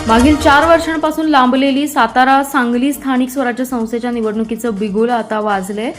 मागील 4 वर्षांपासून लांबलेली सातारा सांगली स्थानिक स्वराज्य संस्थेच्या निवडणुकीचं बिगुल आता वाजले।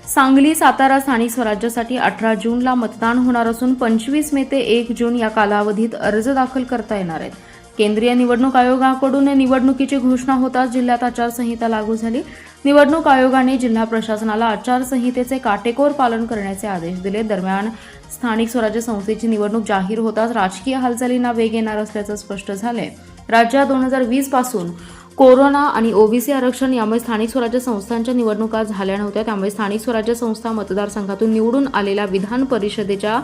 सांगली सातारा स्थानिक स्वराज्यासाठी 18 जूनला मतदान होणार असून 25 मे ते 1 जून या कालावधीत अर्ज दाखल करता येणार आहेत। केंद्रीय निवडणूक आयोगाकडून निवडणुकीची घोषणा होताच जिल्ह्यात आचारसंहिता लागू झाली। निवडणूक आयोगाने जिल्हा प्रशासनाला आचारसंहितेचे काटेकोर पालन करण्याचे आदेश दिले। दरम्यान स्थानिक स्वराज्य संस्थेची निवडणूक जाहीर होताच राजकीय हालचालींना वेग येणार असल्याचं स्पष्ट झालंय। राज्यात 2020 पासून कोरोना आणि ओबीसी आरक्षण यामुळे स्थानिक स्वराज्य संस्थांच्या निवडणुका झाल्या नव्हत्या। त्यामुळे स्थानिक स्वराज्य संस्था मतदारसंघातून निवडून आलेल्या विधान परिषदेच्या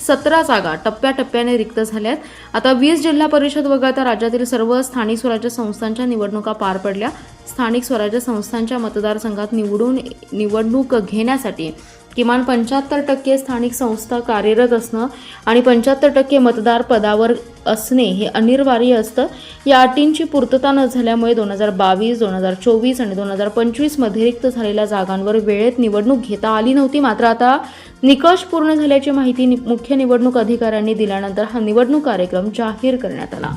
17 जागा टप्प्याटप्प्याने रिक्त झाल्यात। आता 20 जिल्हा परिषद वगळता राज्यातील सर्व स्थानिक स्वराज्य संस्थांच्या निवडणुका पार पडल्या। स्थानिक स्वराज्य संस्थांच्या मतदारसंघात निवडणूक घेण्यासाठी किमान 75% स्थानिक संस्था कार्यरत असणं आणि 75% मतदार पदावर असणे हे अनिवार्य असतं। या अटींची पूर्तता न झाल्यामुळे 2022, 2024 आणि 2025 मध्ये रिक्त झालेल्या जागांवर वेळेत निवडणूक घेता आली नव्हती। मात्र आता निकष पूर्ण झाल्याची माहिती मुख्य निवडणूक अधिकाऱ्यांनी दिल्यानंतर हा निवडणूक कार्यक्रम जाहीर करण्यात आला।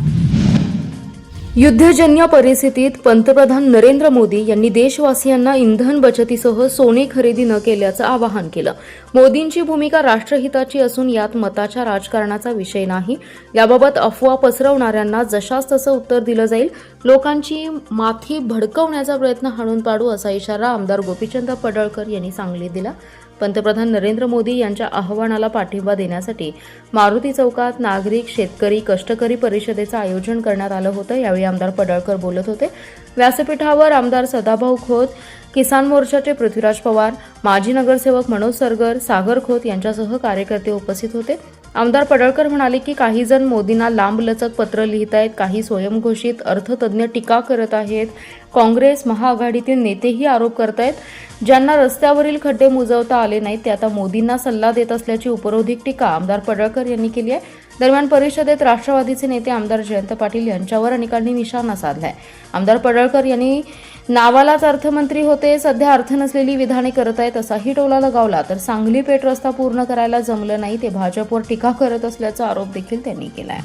युद्धजन्य परिस्थितीत पंतप्रधान नरेंद्र मोदी यांनी देशवासियांना इंधन बचतीसह सोने खरेदी न केल्याचं आवाहन केलं। मोदींची भूमिका राष्ट्रहिताची असून यात मताच्या राजकारणाचा विषय नाही। याबाबत अफवा पसरवणाऱ्यांना जशास तसं उत्तर दिलं जाईल। लोकांची माथी भडकवण्याचा प्रयत्न हाणून पाडू असा इशारा आमदार गोपीचंद पडळकर यांनी सांगलीत दिला। पंतप्रधान नरेंद्र मोदी यांच्या आवाहनाला पाठिंबा देण्यासाठी मारुती चौकात नागरिक, शेतकरी, कष्टकरी परिषदेचं आयोजन करण्यात आलं होतं। यावेळी आमदार पडळकर बोलत होते। व्यासपीठावर आमदार सदाभाऊ खोत, किसान मोर्चाचे पृथ्वीराज पवार, माजी नगरसेवक मनोज सरगर, सागर खोत यांच्यासह कार्यकर्ते उपस्थित होते। आमदार पडळकर म्हणाले की काही जण मोदींना लांबलचक पत्र लिहित आहेत, काही स्वयंघोषित अर्थतज्ञ टीका करत आहेत, काँग्रेस महाआघाडीतील नेतेही आरोप करत आहेत। ज्यांना रस्त्यावरील खड्डे मुजवता आले नाहीत ते आता मोदींना सल्ला देत असल्याची उपरोधिक टीका आमदार पडळकर यांनी केली आहे। दरम्यान परिषदेत राष्ट्रवादीचे नेते आमदार जयंत पाटील यांच्यावर अनेकांनी निशाणा साधलाय। आमदार पडळकर यांनी नावालाच अर्थमंत्री होते, सध्या अर्थ नसलेली विधाने करत आहेत असाही टोला लगावला। तर सांगली पेठ रस्ता पूर्ण करायला जमलं नाही ते भाजपवर टीका करत असल्याचा आरोप देखील त्यांनी केलाय।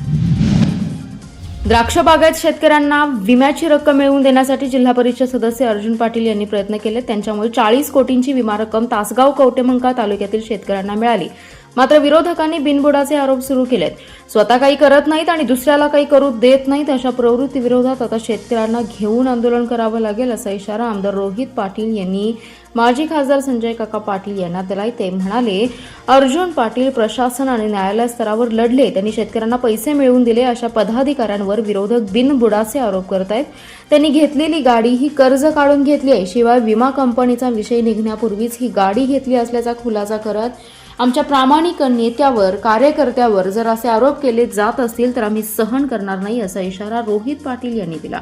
द्राक्ष बागायत शेतकऱ्यांना विम्याची रक्कम मिळवून देण्यासाठी जिल्हा परिषद सदस्य अर्जुन पाटील यांनी प्रयत्न केले। त्यांच्यामुळे 40 कोटींची विमा रक्कम तासगाव कवटेमंका तालुक्यातील शेतकऱ्यांना मिळाली। मात्र विरोधकांनी बिनबुडाचे आरोप सुरू केलेत। स्वतः काही करत नाहीत आणि दुसऱ्याला काही करू देत नाहीत अशा प्रवृत्ती विरोधात आता शेतकऱ्यांना घेऊन आंदोलन करावं लागेल असा इशारा आमदार रोहित पाटील यांनी माजी खासदार संजय काका पाटील यांना दिलाय। ते म्हणाले, अर्जुन पाटील प्रशासन आणि न्यायालय स्तरावर लढले, त्यांनी शेतकऱ्यांना पैसे मिळवून दिले अशा पदाधिकाऱ्यांवर विरोधक बिनबुडाचे आरोप करत आहेत। त्यांनी घेतलेली गाडी ही कर्ज काढून घेतली आहे, शिवाय विमा कंपनीचा विषय निघण्यापूर्वीच ही गाडी घेतली असल्याचा खुलासा करत आमच्या प्रामाणिक नेत्यावर, कार्यकर्त्यावर जर असे आरोप केले जात असतील तर आम्ही सहन करणार नाही असा इशारा रोहित पाटील यांनी दिला।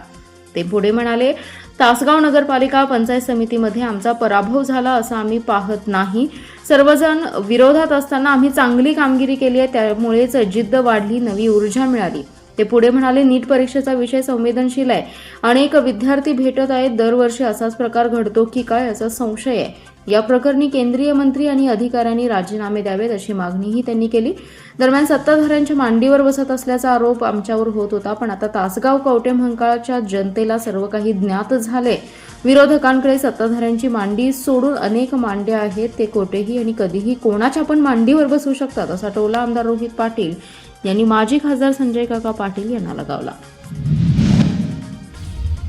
ते पुढे म्हणाले, तासगाव नगरपालिका पंचायत समितीमध्ये आमचा पराभव झाला असं आम्ही पाहत नाही। सर्वजण विरोधात असताना आम्ही चांगली कामगिरी केली आहे, त्यामुळेच जिद्द वाढली, नवी ऊर्जा मिळाली। ते पुढे म्हणाले, नीट परीक्षेचा विषय संवेदनशील आहे, अनेक विद्यार्थी भेटत आहेत, दरवर्षी असाच प्रकार घडतो की काय असा संशय आहे। या प्रकरणी केंद्रीय मंत्री आणि अधिकाऱ्यांनी राजीनामे द्यावेत अशी मागणीही त्यांनी केली। दरम्यान सत्ताधाऱ्यांच्या मांडीवर बसत असल्याचा आरोप आमच्यावर होत होता, पण आता तासगाव कवटेमंकाळच्या जनतेला सर्व काही ज्ञात झाले। विरोधकांकडे सत्ताधाऱ्यांची मांडी सोडून अनेक मांड्या आहेत, ते कोठेही आणि कधीही कोणाच्या पण मांडीवर बसू शकतात असा टोला आमदार रोहित पाटील यांनी माजी खासदार संजय काका पाटील यांना लगावला।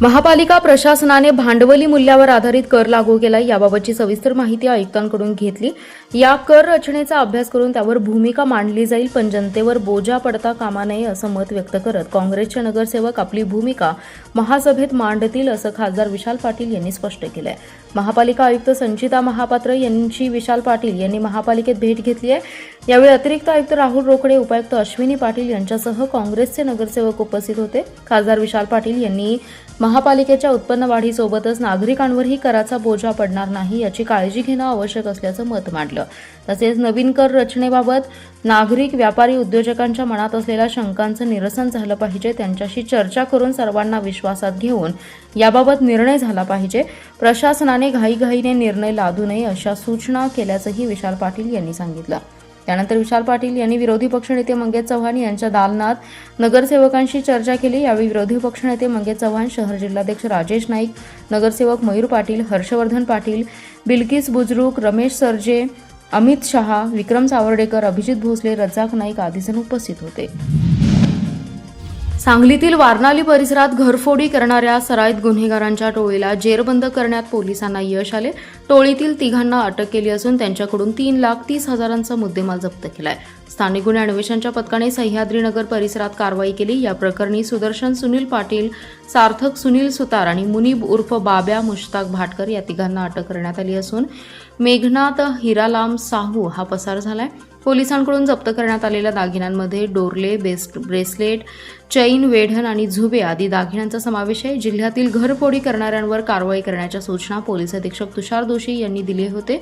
महापालिका प्रशासनाने भांडवली मूल्यावर आधारित कर लागू केला। याबाबतची सविस्तर माहिती आयुक्तांकडून घेतली। या कर रचनेचा अभ्यास करून त्यावर भूमिका मांडली जाईल, पण जनतेवर बोजा पडता कामा नये असं मत व्यक्त करत काँग्रेसचे नगरसेवक आपली भूमिका महासभेत मांडतील असं खासदार विशाल पाटील यांनी स्पष्ट केलंय। महापालिका आयुक्त संचिता महापात्र यांची विशाल पाटील यांनी महापालिकेत भेट घेतली आहे। यावेळी अतिरिक्त आयुक्त राहुल रोकडे, उपायुक्त अश्विनी पाटील यांच्यासह काँग्रेसचे नगरसेवक उपस्थित होते। खासदार विशाल पाटील यांनी महापालिकेच्या उत्पन्न वाढीसोबतच नागरिकांवरही कराचा बोजा पडणार नाही याची काळजी घेणं आवश्यक असल्याचं मत मांडलं। तसेच नवीन कर रचनेबाबत नागरिक, व्यापारी, उद्योजकांच्या मनात असलेल्या शंकांचं निरसन झालं पाहिजे, त्यांच्याशी चर्चा करून सर्वांना विश्वासात घेऊन याबाबत निर्णय झाला पाहिजे। प्रशासनाने घाईघाईने निर्णय लादू नये अशा सूचना केल्याचंही विशाल पाटील यांनी सांगितलं। त्यानंतर विशाल पाटील यांनी विरोधी पक्षनेते मंगेश चव्हाण यांच्या दालनात नगरसेवकांशी चर्चा केली। यावेळी विरोधी पक्षनेते मंगेश चव्हाण, शहर जिल्हाध्यक्ष राजेश नाईक, नगरसेवक मयूर पाटील, हर्षवर्धन पाटील, बिल्किस बुजरुक, रमेश सरजे, अमित शहा, विक्रम सावर्डेकर, अभिजित भोसले, रज्जाक नाईक आदी जण उपस्थित होते। सांगलीतील वारणाली परिसरात घरफोडी करणाऱ्या सराईत गुन्हेगारांच्या टोळीला जेरबंद करण्यात पोलिसांना यश आले। टोळीतील तिघांना अटक केली असून त्यांच्याकडून 3,30,000चा मुद्देमाल जप्त केलाय। स्थानिक गुन्हे अन्वेषणच्या पथकाने सह्याद्रीनगर परिसरात कारवाई केली। या प्रकरणी सुदर्शन सुनील पाटील, सार्थक सुनील सुतार आणि मुनीब उर्फ बाब्या मुश्ताक भाटकर या तिघांना अटक करण्यात आली असून मेघनाथ हिरालाम साहू हा पसार झालाय। पोलिसांकडून जप्त करण्यात आलेल्या दागिन्यांमध्ये डोरले, ब्रेसलेट, चैन, वेढण आणि झुबे आदी दागिन्यांचा समावेश आहे। जिल्ह्यातील घरफोडी करणाऱ्यांवर कारवाई करण्याच्या सूचना पोलीस अधीक्षक तुषार दोशी यांनी दिले होते।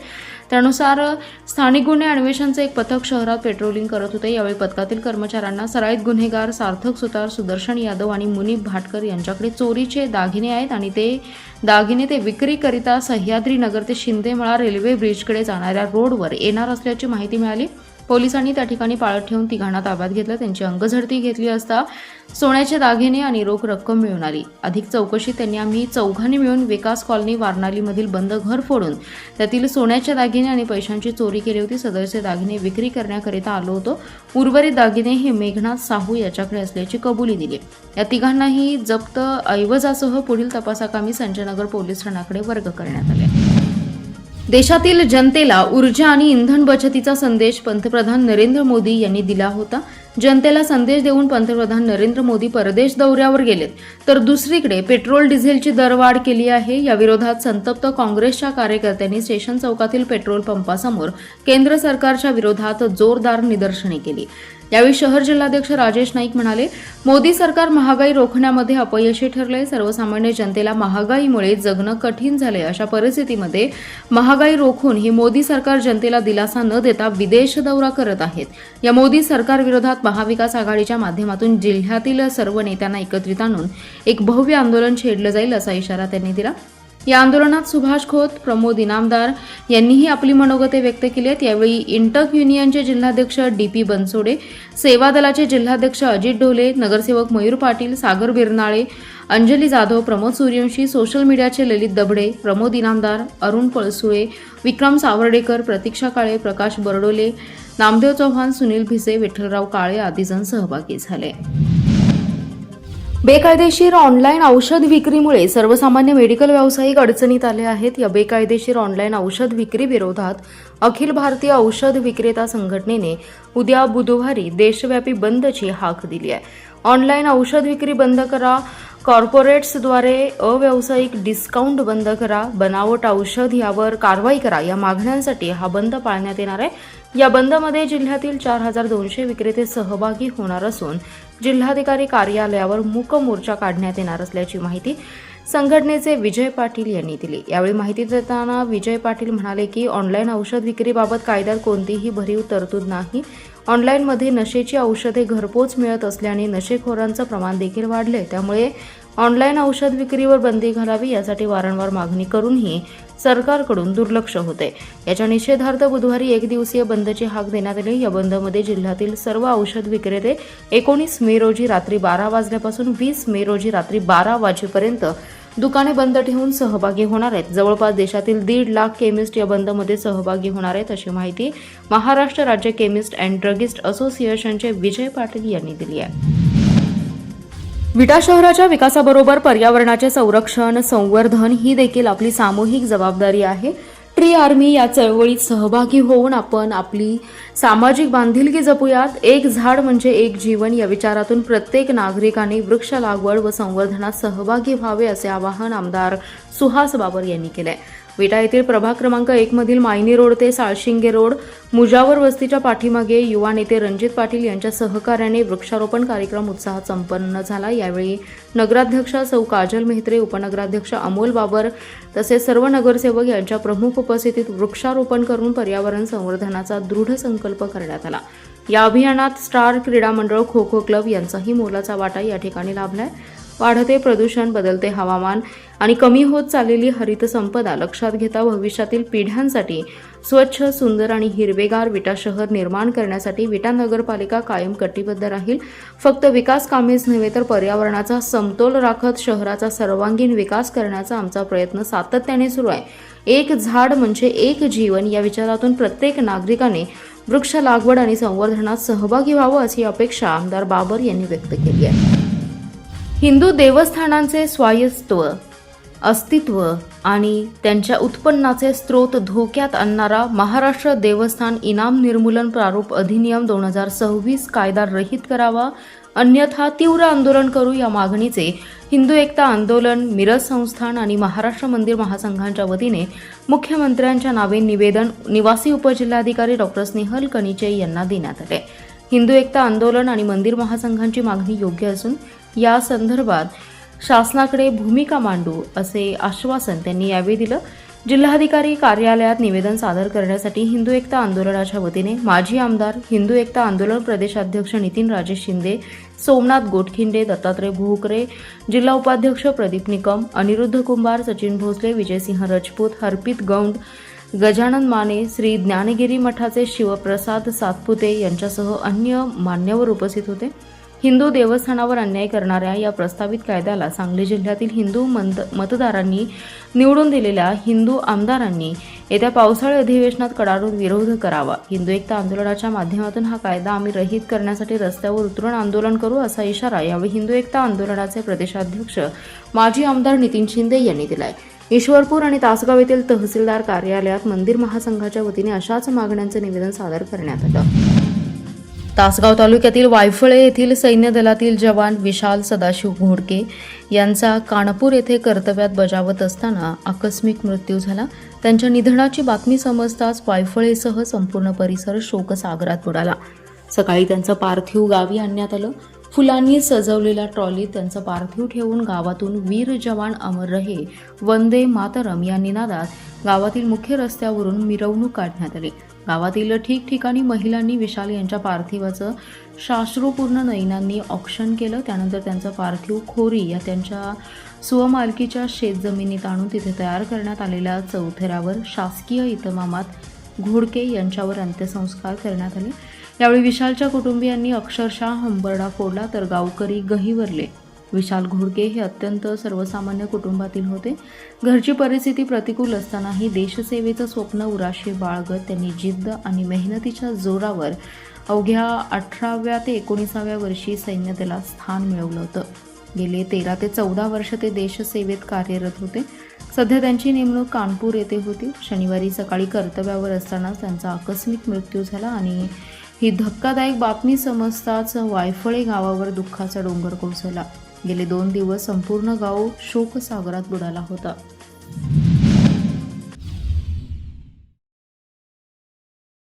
त्यानुसार स्थानिक गुन्हे अन्वेषणचे एक पथक शहरात पेट्रोलिंग करत होते। यावेळी पथकातील कर्मचाऱ्यांना सराईत गुन्हेगार सार्थक सुतार, सुदर्शन यादव आणि मुनीब भाटकर यांच्याकडे चोरीचे दागिने आहेत आणि ते दागिने ते विक्रीकरिता सह्याद्रीनगर ते शिंदेमळा रेल्वे ब्रिजकडे जाणाऱ्या रोडवर येणार असल्याची माहिती मिळाली। पोलिसांनी त्या ठिकाणी पाळत ठेवून तिघांना ताब्यात घेतलं। त्यांची अंगझडती घेतली असता सोन्याचे दागिने आणि रोख रक्कम मिळून आली। अधिक चौकशीत त्यांनी आम्ही चौघांनी मिळून विकास कॉलनी वारणालीमधील बंद घर फोडून त्यातील सोन्याचे दागिने आणि पैशांची चोरी केली होती। सदरचे दागिने विक्री करण्याकरिता आलो होतो। उर्वरित दागिने हे मेघनाथ साहू याच्याकडे असल्याची कबुली दिली। या तिघांनाही जप्त ऐवजासह पुढील तपासाकामी संजयनगर पोलीस ठाण्याकडे वर्ग करण्यात आले। देशातील जनतेला ऊर्जा आणि इंधन बचतीचा संदेश पंतप्रधान नरेंद्र मोदी यांनी दिला होता। जनतेला संदेश देऊन पंतप्रधान नरेंद्र मोदी परदेश दौऱ्यावर गेलेत, तर दुसरीकडे पेट्रोल डिझेलची दरवाढ केली आहे। या विरोधात संतप्त काँग्रेसच्या कार्यकर्त्यांनी स्टेशन चौकातील पेट्रोल पंपासमोर केंद्र सरकारच्या विरोधात जोरदार निदर्शने केली। यावेळी शहर जिल्हाध्यक्ष राजेश नाईक म्हणाले, मोदी सरकार महागाई रोखण्यामध्ये अपयशी ठरले। सर्वसामान्य जनतेला महागाईमुळे जगणं कठीण झाले। अशा परिस्थितीमध्ये महागाई रोखून हे मोदी सरकार जनतेला दिलासा न देता विदेश दौरा करत आहेत। या मोदी सरकार विरोधात महाविकास आघाडीच्या माध्यमातून जिल्ह्यातील सर्व नेत्यांना एकत्रित आणून एक भव्य आंदोलन छेडलं जाईल असा इशारा त्यांनी दिला। या आंदोलनात सुभाष खोत, प्रमोद इनामदार यांनीही आपली मनोगते व्यक्त केली आहेत। यावेळी इंटक युनियनचे जिल्हाध्यक्ष DP बनसोडे, सेवा दलाचे जिल्हाध्यक्ष अजित ढोले, नगरसेवक मयूर पाटील, सागर बिरनाळे, अंजली जाधव, प्रमोद सूर्यवंशी, सोशल मीडियाचे ललित दबडे, प्रमोद इनामदार, अरुण पळसुळे, विक्रम सावर्डेकर, प्रतीक्षा काळे, प्रकाश बरडोले, नामदेव चव्हाण, सुनील भिसे, विठ्ठलराव काळे आदी जण सहभागी झाले। बेकायदेशीर ऑनलाईन औषध विक्रीमुळे सर्वसामान्य मेडिकल व्यावसायिक अडचणीत आले आहेत। या बेकायदेशीर ऑनलाईन औषध विक्री विरोधात अखिल भारतीय औषध विक्रेता संघटनेने उद्या बुधवारी देशव्यापी बंदची हाक दिली आहे। ऑनलाईन औषध विक्री बंद करा, कॉर्पोरेट्सद्वारे अव्यावसायिक डिस्काउंट बंद करा, बनावट औषध यावर कारवाई करा या मागण्यांसाठी हा बंद पाळण्यात येणार आहे। या बंदमध्ये जिल्ह्यातील 4,200 विक्रेते सहभागी होणार असून जिल्हाधिकारी कार्यालयावर मूक मोर्चा काढण्यात येणार असल्याची माहिती संघटनेचे विजय पाटील यांनी दिली। यावेळी माहिती देताना विजय पाटील म्हणाले की ऑनलाईन औषध विक्रीबाबत कायद्यात कोणतीही भरीव तरतूद नाही। ऑनलाईनमध्ये नशेची औषधे घरपोच मिळत असल्याने नशेखोरांचं प्रमाण देखील वाढले। त्यामुळे ऑनलाईन औषध विक्रीवर बंदी घालावी यासाठी वारंवार मागणी करूनही सरकारकडून दुर्लक्ष होते। याच्या निषेधार्थ बुधवारी 1 दिवसीय बंदची हाक देण्यात आली। या बंदमध्ये जिल्ह्यातील सर्व औषध विक्रेते 19 मे रोजी रात्री 12 वाजल्यापासून 20 मे रोजी रात्री 12 वाजेपर्यंत दुकाने बंद ठेवून सहभागी होणार आहेत। जवळपास देशातील 1.5 लाख केमिस्ट या बंदमध्ये सहभागी होणार आहेत अशी माहिती महाराष्ट्र राज्य केमिस्ट अँड ड्रगिस्ट असोसिएशनचे विजय पाटील यांनी दिली आहे। विटा शहराच्या विकासाबरोबर पर्यावरणाचे संरक्षण, संवर्धन ही देखील आपली सामूहिक जबाबदारी आहे। ट्री आर्मी या चळवळीत सहभागी होऊन आपण आपली सामाजिक बांधिलकी जपूयात। एक झाड म्हणजे एक जीवन या विचारातून प्रत्येक नागरिकाने वृक्ष लागवड व संवर्धनात सहभागी व्हावे असे आवाहन आमदार सुहास बाबर यांनी केले। विटा येथील प्रभाग क्रमांक 1 मधील मायनी रोड ते साळशिंगे रोड मुजावर वस्तीच्या पाठीमागे युवा नेते रणजित पाटील यांच्या सहकार्याने वृक्षारोपण कार्यक्रम उत्साहात संपन्न झाला। यावेळी नगराध्यक्ष सौ काजल मेहत्रे, उपनगराध्यक्ष अमोल बाबर तसेच सर्व नगरसेवक यांच्या प्रमुख उपस्थितीत वृक्षारोपण करून पर्यावरण संवर्धनाचा दृढ संकल्प करण्यात आला। या अभियानात स्टार क्रीडा मंडळ, खो खो क्लब यांचाही मोलाचा वाटा या ठिकाणी लाभलाय। वाढते प्रदूषण, बदलते हवामान आणि कमी होत चाललेली हरित संपदा लक्षात घेता भविष्यातील पिढ्यांसाठी स्वच्छ, सुंदर आणि हिरवेगार विटा शहर निर्माण करण्यासाठी विटा नगरपालिका कायम कटिबद्ध राहील. फक्त विकास कामेच नव्हे तर पर्यावरणाचा समतोल राखत शहराचा सर्वांगीण विकास करण्याचा आमचा प्रयत्न सातत्याने सुरू आहे. एक झाड म्हणजे एक जीवन या विचारातून प्रत्येक नागरिकाने वृक्ष लागवड आणि संवर्धनात सहभागी व्हावं अशी अपेक्षा आमदार बाबर यांनी व्यक्त केली आहे. हिंदू देवस्थानांचे स्वायत्तव, अस्तित्व आणि त्यांच्या उत्पन्नाचे स्रोत धोक्यात आणणारा महाराष्ट्र देवस्थान इनाम निर्मूलन प्रारूप अधिनियम 2026 कायदा रहित करावा, अन्यथा तीव्र आंदोलन करू या मागणीचे हिंदू एकता आंदोलन, मिरज संस्थान आणि महाराष्ट्र मंदिर महासंघांच्या वतीने मुख्यमंत्र्यांच्या नावे निवेदन निवासी उपजिल्हाधिकारी डॉ. स्नेहल कनिचे यांना देण्यात आले. हिंदू एकता आंदोलन आणि मंदिर महासंघांची मागणी योग्य असून या संदर्भात शासनाकडे भूमिका मांडू असे आश्वासन त्यांनी यावेळी दिलं. जिल्हाधिकारी कार्यालयात निवेदन सादर करण्यासाठी हिंदू एकता आंदोलनाच्या वतीने माजी आमदार, हिंदू एकता आंदोलन प्रदेशाध्यक्ष नितीन राजेश शिंदे, सोमनाथ गोटखिंडे, दत्तात्रय भोकरे, जिल्हा उपाध्यक्ष प्रदीप निकम, अनिरुद्ध कुंभार, सचिन भोसले, विजयसिंह राजपूत, हरपित गौंड, गजानन माने, श्री ज्ञानगिरी मठाचे शिवप्रसाद सातपुते यांच्यासह अन्य मान्यवर उपस्थित होते. हिंदू देवस्थानावर अन्याय करणाऱ्या या प्रस्तावित कायद्याला सांगली जिल्ह्यातील हिंदू मतदारांनी निवडून दिलेल्या हिंदू आमदारांनी येत्या पावसाळी अधिवेशनात कडाडून विरोध करावा. हिंदू एकता आंदोलनाच्या माध्यमातून हा कायदा आम्ही रहित करण्यासाठी रस्त्यावर उतरून आंदोलन करू असा इशारा यावेळी हिंदू एकता आंदोलनाचे प्रदेशाध्यक्ष माजी आमदार नितीन शिंदे यांनी दिलाय. ईश्वरपूर आणि तासगाव येथील तहसीलदार कार्यालयात मंदिर महासंघाच्या वतीने अशाच मागण्यांचे निवेदन सादर करण्यात आलं. तासगाव तालुक्यातील वायफळे येथील सैन्य दलातील जवान विशाल सदाशिव घोडके यांचा कानपूर येथे कर्तव्यात बजावत असताना आकस्मिक मृत्यू झाला. त्यांच्या निधनाची बातमी समजताच वायफळेसह संपूर्ण परिसर शोकसागरात बुडाला. सकाळी त्यांचं पार्थिव गावी आणण्यात आलं. फुलांनी सजवलेल्या ट्रॉलीत त्यांचं पार्थिव ठेवून गावातून वीर जवान अमर रहे, वंदे मातरम या निनादात गावातील मुख्य रस्त्यावरून मिरवणूक काढण्यात आली. गावातील ठिकठिकाणी महिलांनी विशाल यांच्या पार्थिवाचं साश्रूपूर्ण नयनांनी औक्षण केलं. त्यानंतर त्यांचं पार्थिव खोरी या त्यांच्या स्वमालकीच्या शेतजमिनीत आणून तिथे तयार करण्यात आलेल्या चौथऱ्यावर शासकीय इतमामात घोडके यांच्यावर अंत्यसंस्कार करण्यात आले. यावेळी विशालच्या कुटुंबियांनी अक्षरशः हंबरडा फोडला तर गावकरी गहिवरले. विशाल घोडके हे अत्यंत सर्वसामान्य कुटुंबातील होते. घरची परिस्थिती प्रतिकूल असतानाही देशसेवेचं स्वप्न उराशी बाळगत त्यांनी जिद्द आणि मेहनतीच्या जोरावर अवघ्या 18व्या ते 19व्या वर्षी सैन्य दलात स्थान मिळवलं होतं. गेले 13 ते 14 वर्ष ते देशसेवेत कार्यरत होते. सध्या त्यांची नेमणूक कानपूर येथे होती. शनिवारी सकाळी कर्तव्यावर असतानाच त्यांचा आकस्मिक मृत्यू झाला आणि ही धक्कादायक बातमी समजताच वायफळे गावावर दुःखाचा डोंगर कोसळला. गेले 2 दिवस संपूर्ण गाव शोकसागरात बुडाला होता.